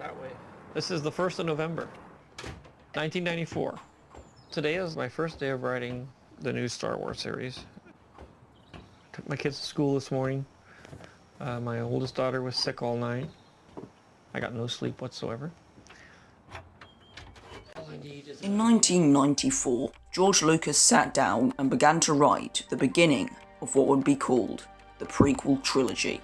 that way. This is the 1st of November, 1994. Today is my first day of writing the new Star Wars series. Took my kids to school this morning. My oldest daughter was sick all night. I got no sleep whatsoever. In 1994, George Lucas sat down and began to write the beginning of what would be called the prequel trilogy.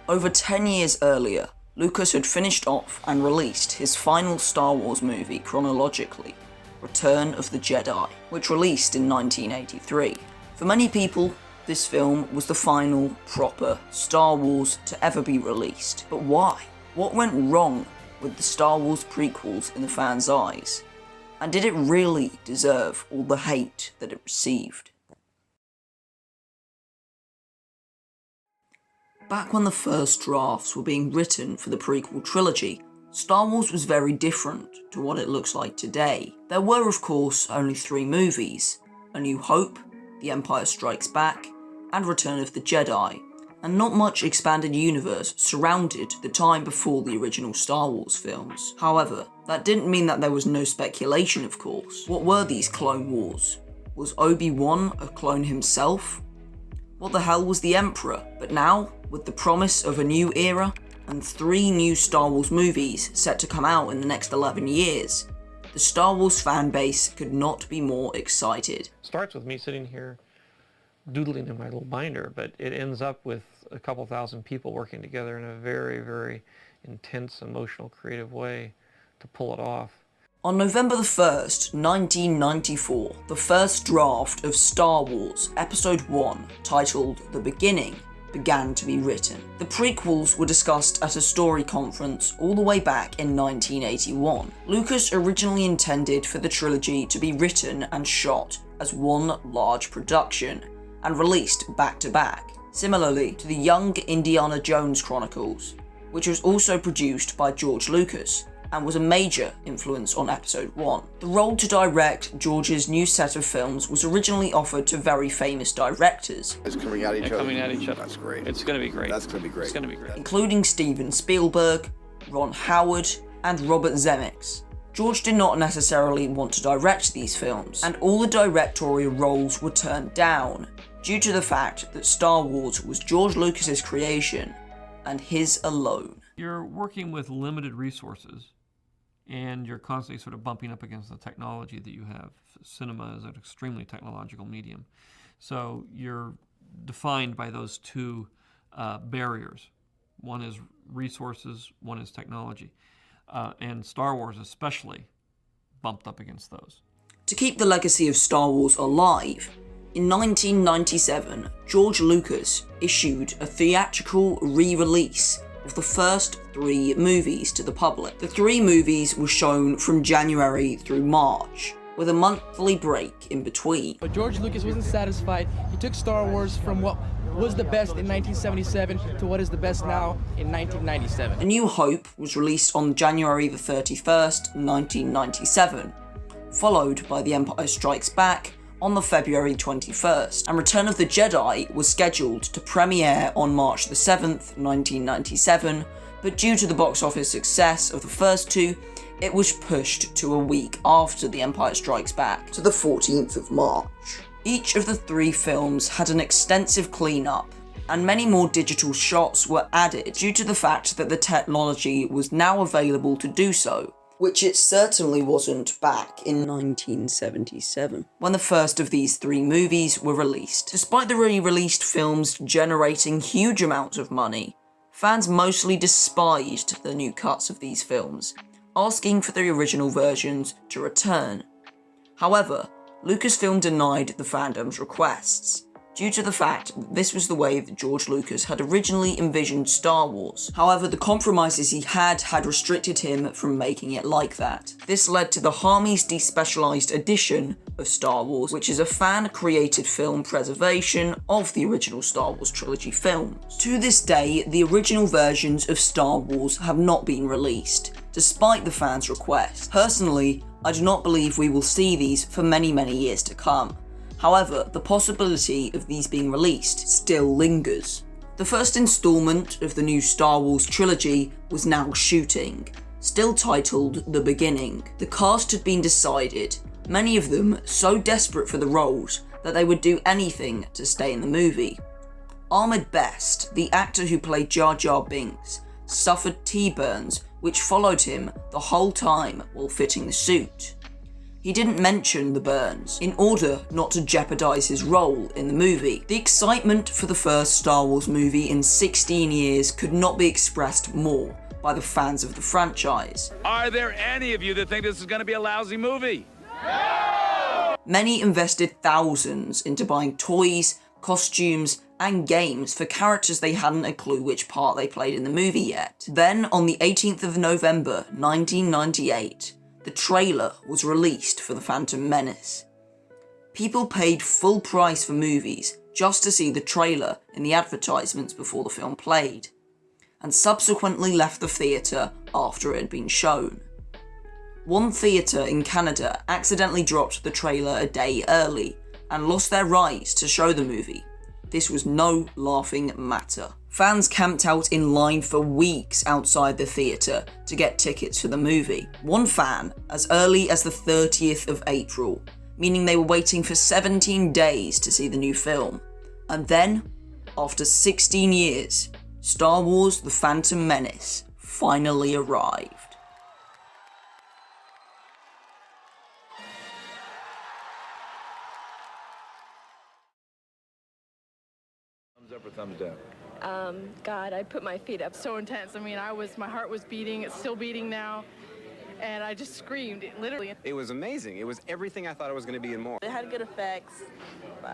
Over 10 years earlier, Lucas had finished off and released his final Star Wars movie chronologically, Return of the Jedi, which released in 1983. For many people, this film was the final, proper Star Wars to ever be released. But why? What went wrong with the Star Wars prequels in the fans' eyes? And did it really deserve all the hate that it received? Back when the first drafts were being written for the prequel trilogy, Star Wars was very different to what it looks like today. There were, of course, only 3 movies: A New Hope, The Empire Strikes Back, and Return of the Jedi, and not much expanded universe surrounded the time before the original Star Wars films. However, that didn't mean that there was no speculation, of course. What were these Clone Wars? Was Obi-Wan a clone himself? What the hell was the Emperor? But now, with the promise of a new era, and 3 new Star Wars movies set to come out in the next 11 years, the Star Wars fan base could not be more excited. Starts with me sitting here doodling in my little binder, but it ends up with a couple thousand people working together in a very, very intense, emotional, creative way to pull it off. On November the 1st, 1994, the first draft of Star Wars Episode 1, titled The Beginning, began to be written. The prequels were discussed at a story conference all the way back in 1981. Lucas originally intended for the trilogy to be written and shot as one large production, and released back-to-back, similarly to the Young Indiana Jones Chronicles, which was also produced by George Lucas, and was a major influence on Episode 1. The role to direct George's new set of films was originally offered to very famous directors. It's coming at each other. Coming at each other. That's great. It's going to be great. That's going to be great. It's going to be great. Including Steven Spielberg, Ron Howard, and Robert Zemeckis. George did not necessarily want to direct these films, and all the directorial roles were turned down due to the fact that Star Wars was George Lucas's creation, and his alone. You're working with limited resources, and you're constantly sort of bumping up against the technology that you have. Cinema is an extremely technological medium. So you're defined by those 2 barriers. One is resources, one is technology. And Star Wars especially bumped up against those. To keep the legacy of Star Wars alive, in 1997, George Lucas issued a theatrical re-release of the first 3 movies to the public. The 3 movies were shown from January through March, with a monthly break in between. But George Lucas wasn't satisfied. He took Star Wars from what was the best in 1977 to what is the best now in 1997. A New Hope was released on January the 31st, 1997, followed by The Empire Strikes Back on the February 21st, and Return of the Jedi was scheduled to premiere on March the 7th, 1997, but due to the box office success of the first 2, it was pushed to a week after The Empire Strikes Back, to the 14th of March. Each of the 3 films had an extensive cleanup, and many more digital shots were added due to the fact that the technology was now available to do so, which it certainly wasn't back in 1977, when the first of these 3 movies were released. Despite the re-released films generating huge amounts of money, fans mostly despised the new cuts of these films, asking for the original versions to return. However, Lucasfilm denied the fandom's requests, due to the fact that this was the way that George Lucas had originally envisioned Star Wars. However, the compromises he had restricted him from making it like that. This led to the Harmy's Despecialized Edition of Star Wars, which is a fan-created film preservation of the original Star Wars trilogy films. To this day, the original versions of Star Wars have not been released, despite the fans' request. Personally, I do not believe we will see these for many, many years to come. However, the possibility of these being released still lingers. The first installment of the new Star Wars trilogy was now shooting, still titled The Beginning. The cast had been decided, many of them so desperate for the roles that they would do anything to stay in the movie. Ahmed Best, the actor who played Jar Jar Binks, suffered T-burns which followed him the whole time while fitting the suit. He didn't mention the burns in order not to jeopardize his role in the movie. The excitement for the first Star Wars movie in 16 years could not be expressed more by the fans of the franchise. Are there any of you that think this is going to be a lousy movie? Many invested thousands into buying toys, costumes, and games for characters they hadn't a clue which part they played in the movie yet. Then, on the 18th of November 1998, the trailer was released for The Phantom Menace. People paid full price for movies just to see the trailer in the advertisements before the film played, and subsequently left the theatre after it had been shown. One theatre in Canada accidentally dropped the trailer a day early and lost their rights to show the movie. This was no laughing matter. Fans camped out in line for weeks outside the theatre to get tickets for the movie. One fan, as early as the 30th of April, meaning they were waiting for 17 days to see the new film. And then, after 16 years, Star Wars: The Phantom Menace finally arrived. Thumbs up or thumbs down? God, I put my feet up. So intense. I mean, my heart was beating. It's still beating now. And I just screamed, literally. It was amazing. It was everything I thought it was going to be and more. It had good effects.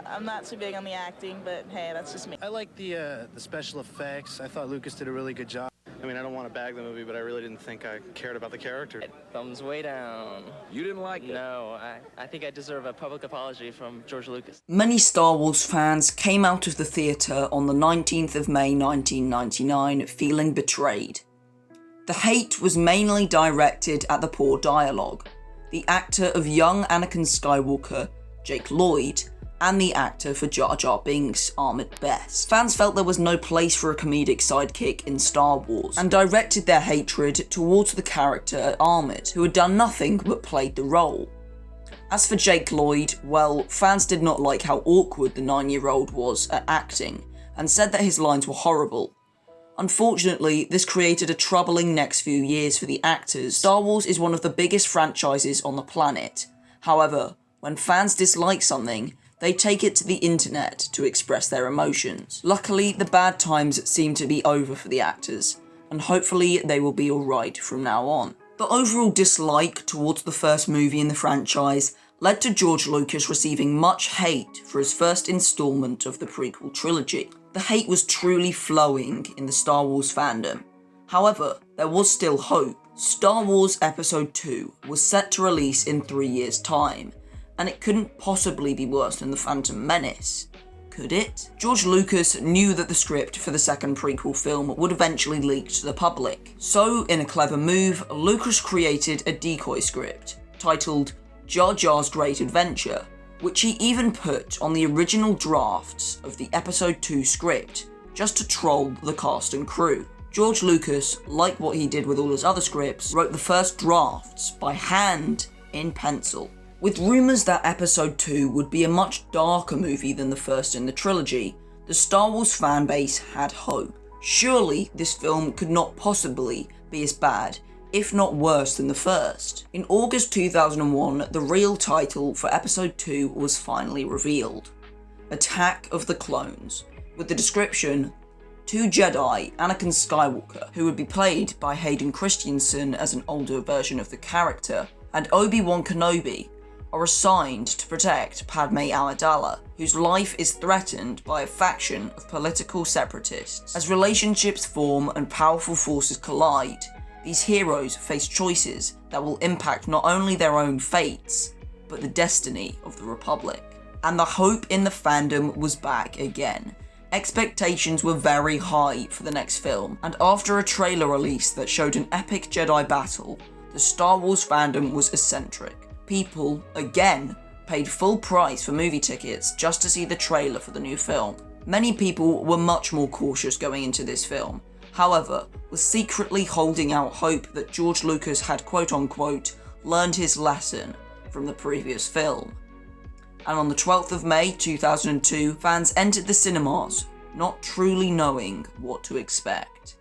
I'm not too big on the acting, but hey, that's just me. I like the special effects. I thought Lucas did a really good job. I mean, I don't want to bag the movie, but I really didn't think I cared about the character. Thumbs way down. You didn't like it? No, I think I deserve a public apology from George Lucas. Many Star Wars fans came out of the theatre on the 19th of May 1999 feeling betrayed. The hate was mainly directed at the poor dialogue, the actor of young Anakin Skywalker, Jake Lloyd, and the actor for Jar Jar Binks, Ahmed Best. Fans felt there was no place for a comedic sidekick in Star Wars, and directed their hatred towards the character Ahmed, who had done nothing but played the role. As for Jake Lloyd, well, fans did not like how awkward the 9-year-old was at acting, and said that his lines were horrible. Unfortunately, this created a troubling next few years for the actors. Star Wars is one of the biggest franchises on the planet. However, when fans dislike something, they take it to the internet to express their emotions. Luckily, the bad times seem to be over for the actors, and hopefully they will be alright from now on. The overall dislike towards the first movie in the franchise led to George Lucas receiving much hate for his first installment of the prequel trilogy. The hate was truly flowing in the Star Wars fandom. However, there was still hope. Star Wars Episode 2 was set to release in 3 years' time, and it couldn't possibly be worse than The Phantom Menace. Could it? George Lucas knew that the script for the second prequel film would eventually leak to the public. So, in a clever move, Lucas created a decoy script, titled Jar Jar's Great Adventure, which he even put on the original drafts of the Episode 2 script, just to troll the cast and crew. George Lucas, like what he did with all his other scripts, wrote the first drafts by hand in pencil. With rumours that Episode 2 would be a much darker movie than the first in the trilogy, the Star Wars fanbase had hope. Surely this film could not possibly be as bad, if not worse than the first. In August 2001, the real title for Episode 2 was finally revealed: Attack of the Clones, with the description, 2 Jedi, Anakin Skywalker, who would be played by Hayden Christensen as an older version of the character, and Obi-Wan Kenobi, are assigned to protect Padme Amidala, whose life is threatened by a faction of political separatists. As relationships form and powerful forces collide, these heroes face choices that will impact not only their own fates, but the destiny of the Republic. And the hope in the fandom was back again. Expectations were very high for the next film, and after a trailer release that showed an epic Jedi battle, the Star Wars fandom was eccentric. People, again, paid full price for movie tickets just to see the trailer for the new film. Many people were much more cautious going into this film, however, was secretly holding out hope that George Lucas had quote-unquote learned his lesson from the previous film. And on the 12th of May 2002, fans entered the cinemas, not truly knowing what to expect.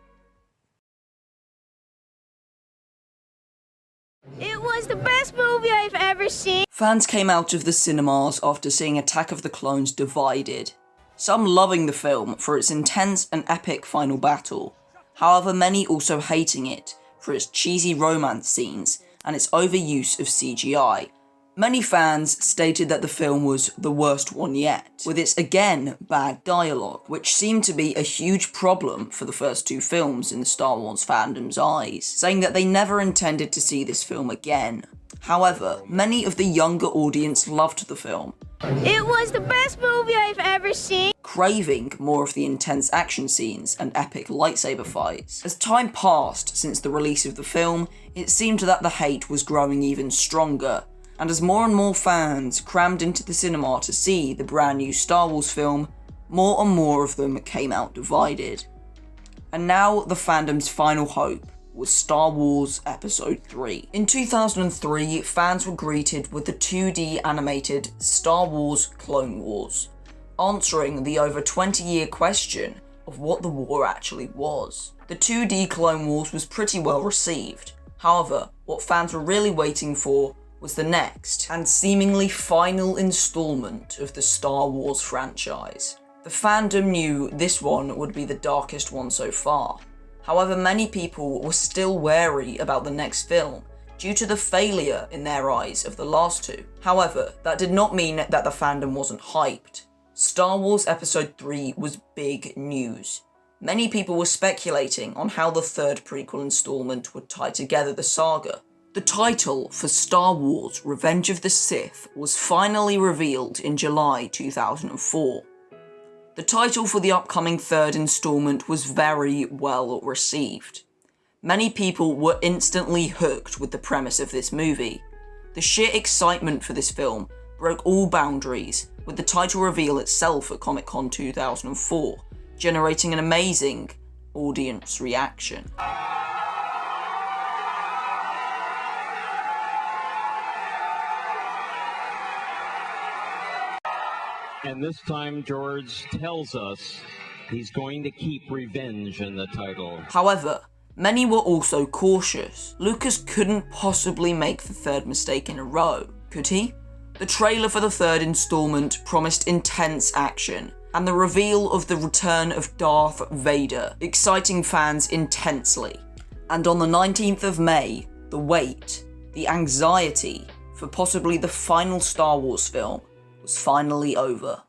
It was the best movie I've ever seen. Fans came out of the cinemas after seeing Attack of the Clones divided, some loving the film for its intense and epic final battle, however many also hating it for its cheesy romance scenes and its overuse of CGI. Many fans stated that the film was the worst one yet, with its again bad dialogue, which seemed to be a huge problem for the first two films in the Star Wars fandom's eyes, saying that they never intended to see this film again. However, many of the younger audience loved the film. It was the best movie I've ever seen. Craving more of the intense action scenes and epic lightsaber fights. As time passed since the release of the film, it seemed that the hate was growing even stronger, and as more and more fans crammed into the cinema to see the brand new Star Wars film, more and more of them came out divided. And now the fandom's final hope was Star Wars Episode 3. In 2003, fans were greeted with the 2D animated Star Wars Clone Wars, answering the over 20-year question of what the war actually was. The 2D Clone Wars was pretty well received. However, what fans were really waiting for was the next, and seemingly final installment of the Star Wars franchise. The fandom knew this one would be the darkest one so far. However, many people were still wary about the next film, due to the failure in their eyes of the last two. However, that did not mean that the fandom wasn't hyped. Star Wars Episode 3 was big news. Many people were speculating on how the third prequel installment would tie together the saga. The title for Star Wars Revenge of the Sith was finally revealed in July 2004. The title for the upcoming third installment was very well received. Many people were instantly hooked with the premise of this movie. The sheer excitement for this film broke all boundaries, with the title reveal itself at Comic-Con 2004, generating an amazing audience reaction. And this time George tells us he's going to keep revenge in the title. However, many were also cautious. Lucas couldn't possibly make the third mistake in a row, could he? The trailer for the third installment promised intense action, and the reveal of the return of Darth Vader, exciting fans intensely. And on the 19th of May, the wait, the anxiety for possibly the final Star Wars film was finally over.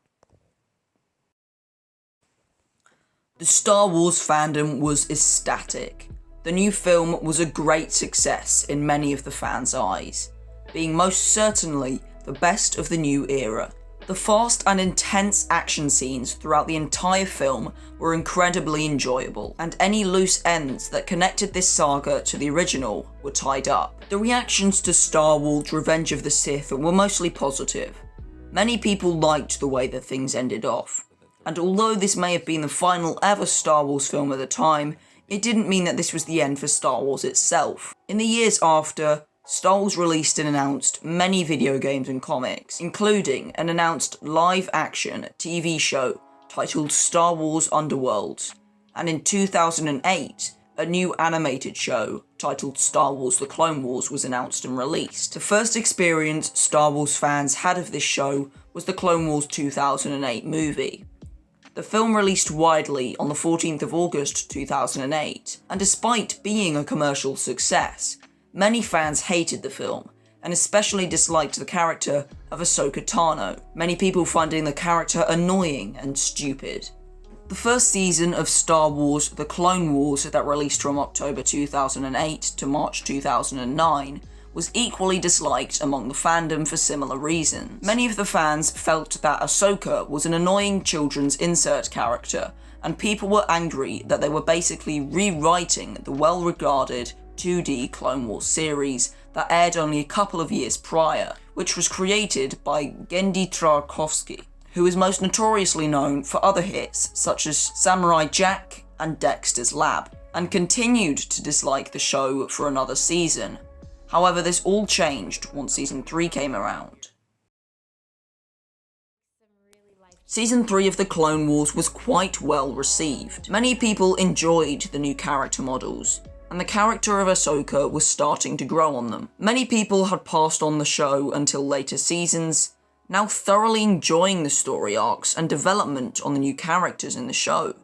The Star Wars fandom was ecstatic. The new film was a great success in many of the fans' eyes, being most certainly the best of the new era. The fast and intense action scenes throughout the entire film were incredibly enjoyable, and any loose ends that connected this saga to the original were tied up. The reactions to Star Wars Revenge of the Sith were mostly positive. Many people liked the way that things ended off, and although this may have been the final ever Star Wars film at the time, it didn't mean that this was the end for Star Wars itself. In the years after, Star Wars released and announced many video games and comics, including an announced live-action TV show titled Star Wars Underworlds, and in 2008, a new animated show titled Star Wars The Clone Wars was announced and released. The first experience Star Wars fans had of this show was the Clone Wars 2008 movie. The film released widely on the 14th of August 2008, and despite being a commercial success, many fans hated the film, and especially disliked the character of Ahsoka Tano, many people finding the character annoying and stupid. The first season of Star Wars The Clone Wars that released from October 2008 to March 2009 was equally disliked among the fandom for similar reasons. Many of the fans felt that Ahsoka was an annoying children's insert character, and people were angry that they were basically rewriting the well-regarded 2D Clone Wars series that aired only a couple of years prior, which was created by Genndy Tartakovsky, who is most notoriously known for other hits such as Samurai Jack and Dexter's Lab, and continued to dislike the show for another season. However, this all changed once Season 3 came around. Season 3 of The Clone Wars was quite well received. Many people enjoyed the new character models, and the character of Ahsoka was starting to grow on them. Many people had passed on the show until later seasons, now thoroughly enjoying the story arcs and development on the new characters in the show.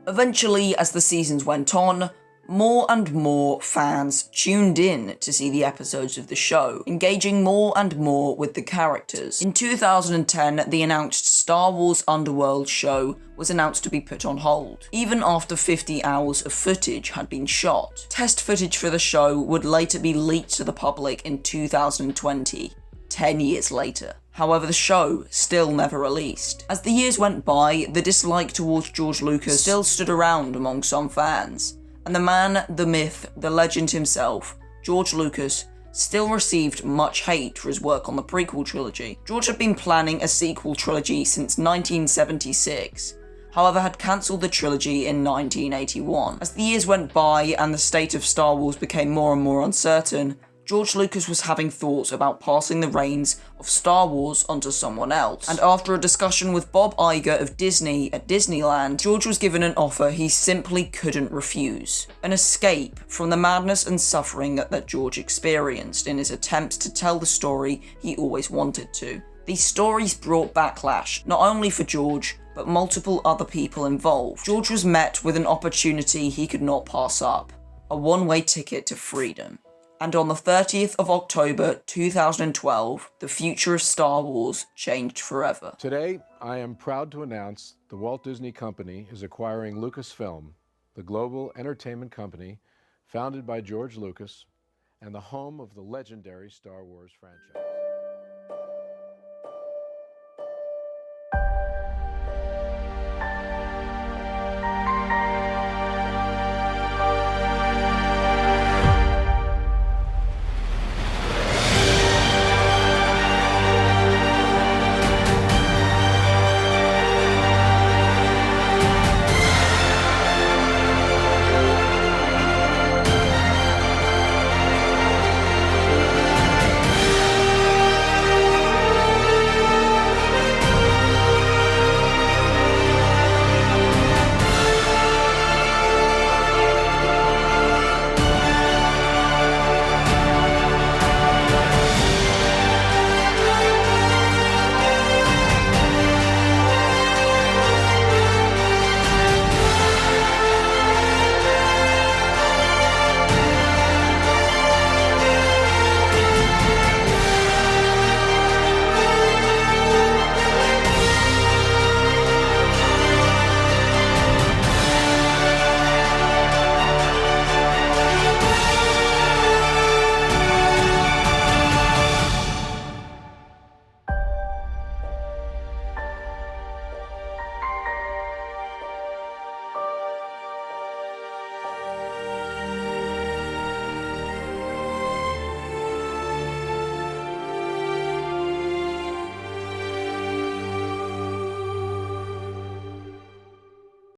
Eventually, as the seasons went on, more and more fans tuned in to see the episodes of the show, engaging more and more with the characters. In 2010, the announced Star Wars Underworld show was announced to be put on hold, even after 50 hours of footage had been shot. Test footage for the show would later be leaked to the public in 2020, 10 years later. However, the show still never released. As the years went by, the dislike towards George Lucas still stood around among some fans, and the man, the myth, the legend himself, George Lucas, still received much hate for his work on the prequel trilogy. George had been planning a sequel trilogy since 1976, however had cancelled the trilogy in 1981. As the years went by and the state of Star Wars became more and more uncertain, George Lucas was having thoughts about passing the reins of Star Wars onto someone else. And after a discussion with Bob Iger of Disney at Disneyland, George was given an offer he simply couldn't refuse. An escape from the madness and suffering that George experienced in his attempts to tell the story he always wanted to. These stories brought backlash, not only for George, but multiple other people involved. George was met with an opportunity he could not pass up, a one-way ticket to freedom. And on the 30th of October 2012, the future of Star Wars changed forever. Today, I am proud to announce the Walt Disney Company is acquiring Lucasfilm, the global entertainment company founded by George Lucas and the home of the legendary Star Wars franchise.